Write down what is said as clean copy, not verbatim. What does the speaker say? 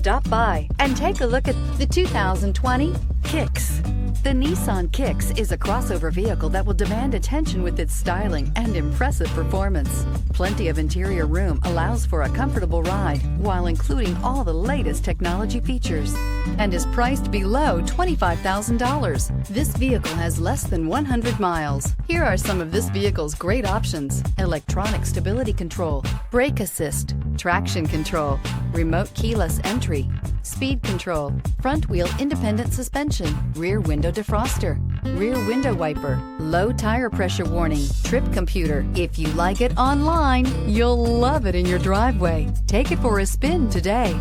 Stop by and take a look at the 2020 Kicks. The Nissan Kicks is a crossover vehicle that will demand attention with its styling and impressive performance. Plenty of interior room allows for a comfortable ride while including all the latest technology features and is priced below $25,000. This vehicle has less than 100 miles. Here are some of this vehicle's great options: electronic stability control, brake assist, traction control, remote keyless entry, speed control, front wheel independent suspension, rear window defroster, rear window wiper, low tire pressure warning, trip computer. If you like it online, you'll love it in your driveway. Take it for a spin today.